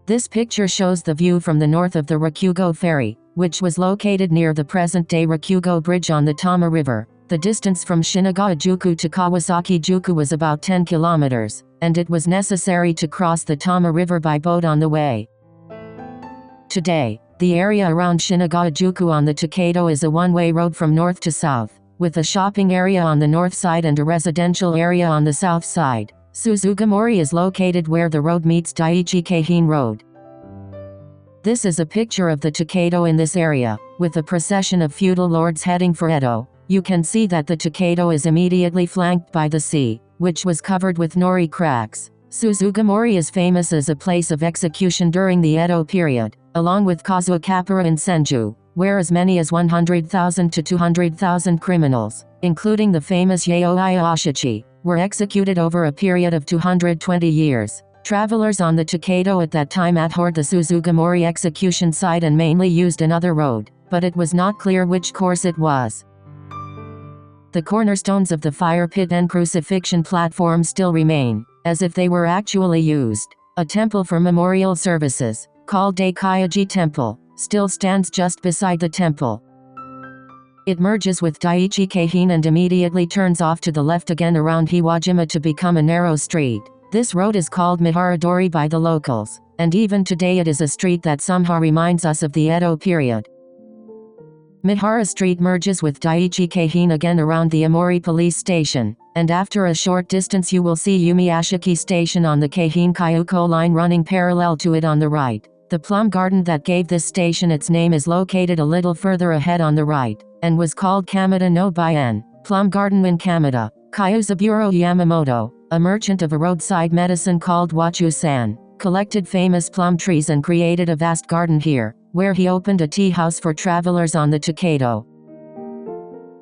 This picture shows the view from the north of the Rokugo ferry, which was located near the present-day Rokugo Bridge on the Tama River. The distance from Shinagawa-juku to Kawasaki-juku was about 10 kilometers, and it was necessary to cross the Tama River by boat on the way. Today, the area around Shinagawa-juku on the Tokaido is a one-way road from north to south, with a shopping area on the north side and a residential area on the south side. Suzugamori is located where the road meets Daiichi-Keihin Road. This is a picture of the Tokaido in this area, with a procession of feudal lords heading for Edo. You can see that the Tokaido is immediately flanked by the sea, which was covered with nori cracks. Suzugamori is famous as a place of execution during the Edo period, along with Kazuakapura and Senju, where as many as 100,000 to 200,000 criminals, including the famous Yayoi Ashichi, were executed over a period of 220 years. Travelers on the Tokaido at that time abhorred the Suzugamori execution site and mainly used another road, but it was not clear which course it was. The cornerstones of the fire pit and crucifixion platform still remain, as if they were actually used. A temple for memorial services, called Daikaiji Temple, still stands just beside the temple. It merges with Daiichi-Keihin and immediately turns off to the left again around Hiwajima to become a narrow street. This road is called Miharadori by the locals, and even today it is a street that somehow reminds us of the Edo period. Mihara Street merges with Daiichi-Keihin again around the Amori police station, and after a short distance you will see Yumiashiki Station on the Keihin-Kyuko line running parallel to it on the right. The plum garden that gave this station its name is located a little further ahead on the right, and was called Kamada no Baien, Plum Garden in Kamada. Kyuzaburo Yamamoto, a merchant of a roadside medicine called Wachu-san, collected famous plum trees and created a vast garden here, where he opened a tea house for travelers on the Tokaido.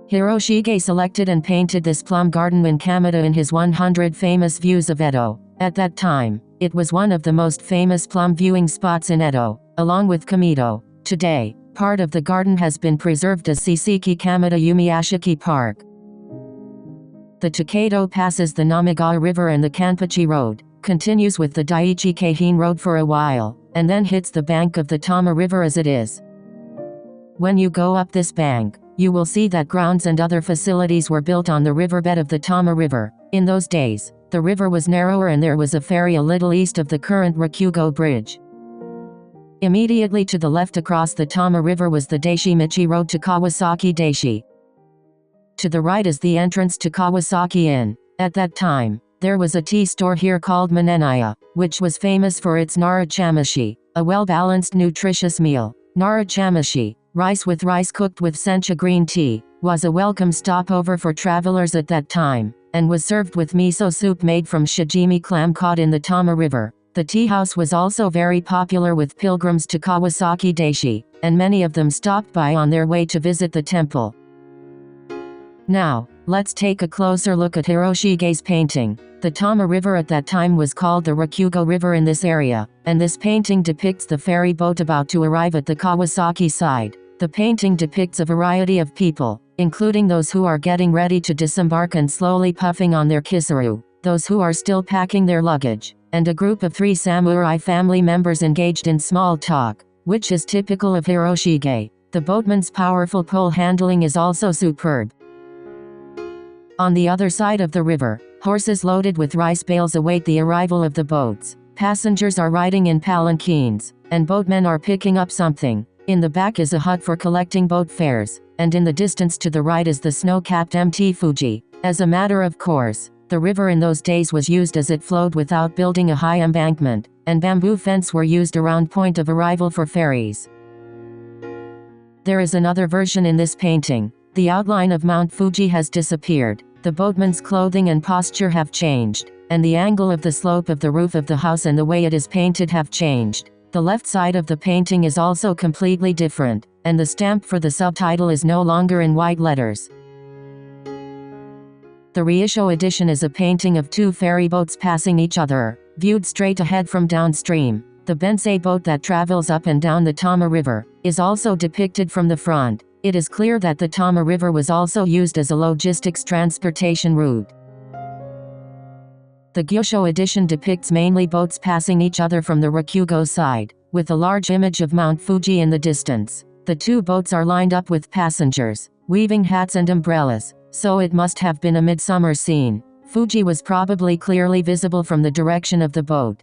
Hiroshige selected and painted this plum garden in Kamada in his 100 famous views of Edo. At that time, it was one of the most famous plum viewing spots in Edo, along with Kamido. Today, part of the garden has been preserved as Sisiki Kamada Yumiashiki Park. The Tokaido passes the Namigawa River and the Kanpachi Road, continues with the Daiichi-Keihin Road for a while, and then hits the bank of the Tama River as it is. When you go up this bank, you will see that grounds and other facilities were built on the riverbed of the Tama River. In those days, the river was narrower and there was a ferry a little east of the current Rokugo Bridge. Immediately to the left across the Tama River was the Daishi-Michi Road to Kawasaki Daishi. To the right is the entrance to Kawasaki Inn. At that time, there was a tea store here called Manenaya, which was famous for its nara chamashi, a well-balanced nutritious meal. Nara chamashi, rice with rice cooked with sencha green tea, was a welcome stopover for travelers at that time, and was served with miso soup made from shijimi clam caught in the Tama River. The tea house was also very popular with pilgrims to Kawasaki Daishi, and many of them stopped by on their way to visit the temple. Now, let's take a closer look at Hiroshige's painting. The Tama River at that time was called the Rokugo River in this area, and this painting depicts the ferry boat about to arrive at the Kawasaki side. The painting depicts a variety of people, including those who are getting ready to disembark and slowly puffing on their kisaru, those who are still packing their luggage, and a group of 3 samurai family members engaged in small talk, which is typical of Hiroshige. The boatman's powerful pole handling is also superb. On the other side of the river, horses loaded with rice bales await the arrival of the boats. Passengers are riding in palanquins, and boatmen are picking up something. In the back is a hut for collecting boat fares, and in the distance to the right is the snow-capped Mt. Fuji. As a matter of course, the river in those days was used as it flowed without building a high embankment, and bamboo fence were used around point of arrival for ferries. There is another version in this painting. The outline of Mount Fuji has disappeared. The boatman's clothing and posture have changed, and the angle of the slope of the roof of the house and the way it is painted have changed. The left side of the painting is also completely different, and the stamp for the subtitle is no longer in white letters. The reissue edition is a painting of 2 ferry boats passing each other, viewed straight ahead from downstream. The Bensei boat that travels up and down the Tama River is also depicted from the front. It is clear that the Tama River was also used as a logistics transportation route. The Gyosho edition depicts mainly boats passing each other from the Rokugo side, with a large image of Mount Fuji in the distance. The two boats are lined up with passengers, weaving hats and umbrellas, so it must have been a midsummer scene. Fuji was probably clearly visible from the direction of the boat.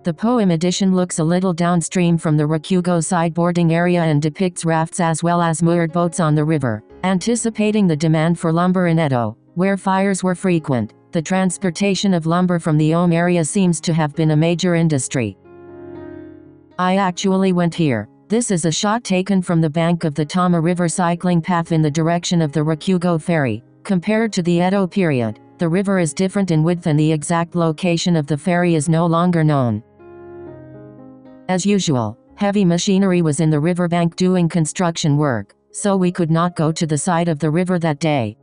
The poem edition looks a little downstream from the Rokugo sideboarding area and depicts rafts as well as moored boats on the river. Anticipating the demand for lumber in Edo, where fires were frequent, the transportation of lumber from the Ome area seems to have been a major industry. I actually went here. This is a shot taken from the bank of the Tama River cycling path in the direction of the Rokugo ferry. Compared to the Edo period, the river is different in width and the exact location of the ferry is no longer known. As usual, heavy machinery was in the riverbank doing construction work, so we could not go to the side of the river that day.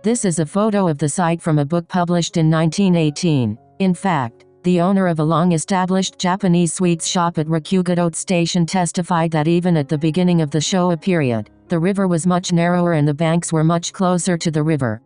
This is a photo of the site from a book published in 1918. In fact, the owner of a long-established Japanese sweets shop at Rokugo Station testified that even at the beginning of the Showa period, the river was much narrower and the banks were much closer to the river.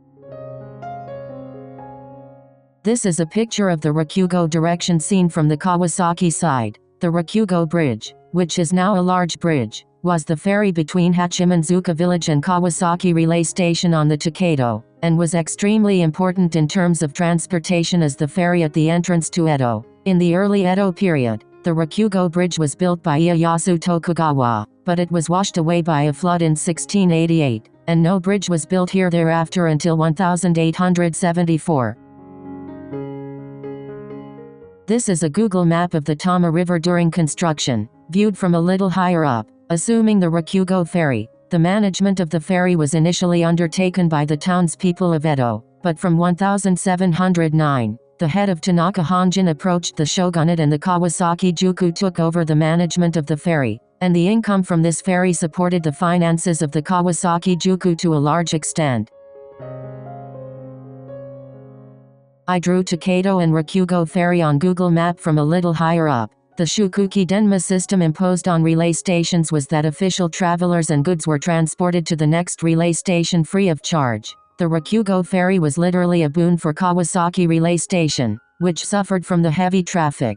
This is a picture of the Rokugo direction seen from the Kawasaki side. The Rokugo Bridge, which is now a large bridge, was the ferry between Hachimanzuka village and Kawasaki relay station on the Tokaido, and was extremely important in terms of transportation as the ferry at the entrance to Edo. In the early Edo period, the Rokugo Bridge was built by Ieyasu Tokugawa, but it was washed away by a flood in 1688, and no bridge was built here thereafter until 1874. This is a Google map of the Tama River during construction, viewed from a little higher up. Assuming the Rokugo ferry, the management of the ferry was initially undertaken by the townspeople of Edo, but from 1709, the head of Tanaka Honjin approached the shogunate and the Kawasaki Juku took over the management of the ferry, and the income from this ferry supported the finances of the Kawasaki Juku to a large extent. I drew Tokaido and Rokugo ferry on Google Map from a little higher up. The Shukuki Denma system imposed on relay stations was that official travelers and goods were transported to the next relay station free of charge. The Rokugo ferry was literally a boon for Kawasaki relay station, which suffered from the heavy traffic.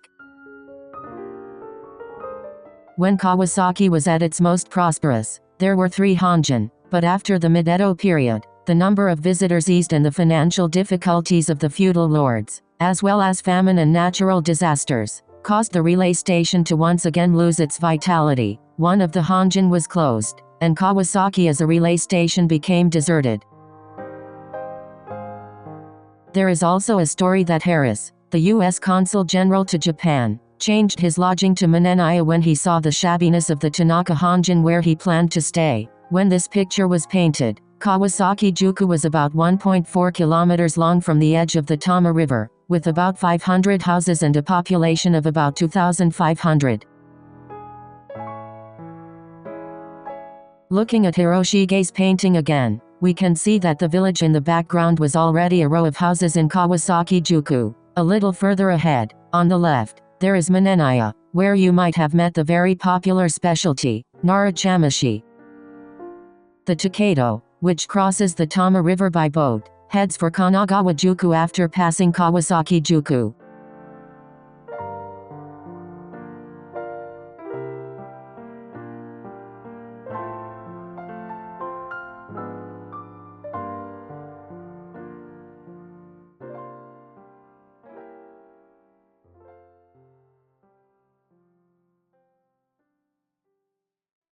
When Kawasaki was at its most prosperous, there were 3 Honjin, but after the mid-Edo period, the number of visitors eased and the financial difficulties of the feudal lords, as well as famine and natural disasters, caused the relay station to once again lose its vitality. One of the Honjin was closed, and Kawasaki as a relay station became deserted. There is also a story that Harris, the U.S. Consul General to Japan, changed his lodging to Manenaya when he saw the shabbiness of the Tanaka Honjin where he planned to stay. When this picture was painted, Kawasaki Juku was about 1.4 kilometers long from the edge of the Tama River, with about 500 houses and a population of about 2,500. Looking at Hiroshige's painting again, we can see that the village in the background was already a row of houses in Kawasaki Juku. A little further ahead, on the left, there is Manenaya, where you might have met the very popular specialty, Narachamashi. The Tokaido, which crosses the Tama River by boat, heads for Kanagawa Juku after passing Kawasaki Juku.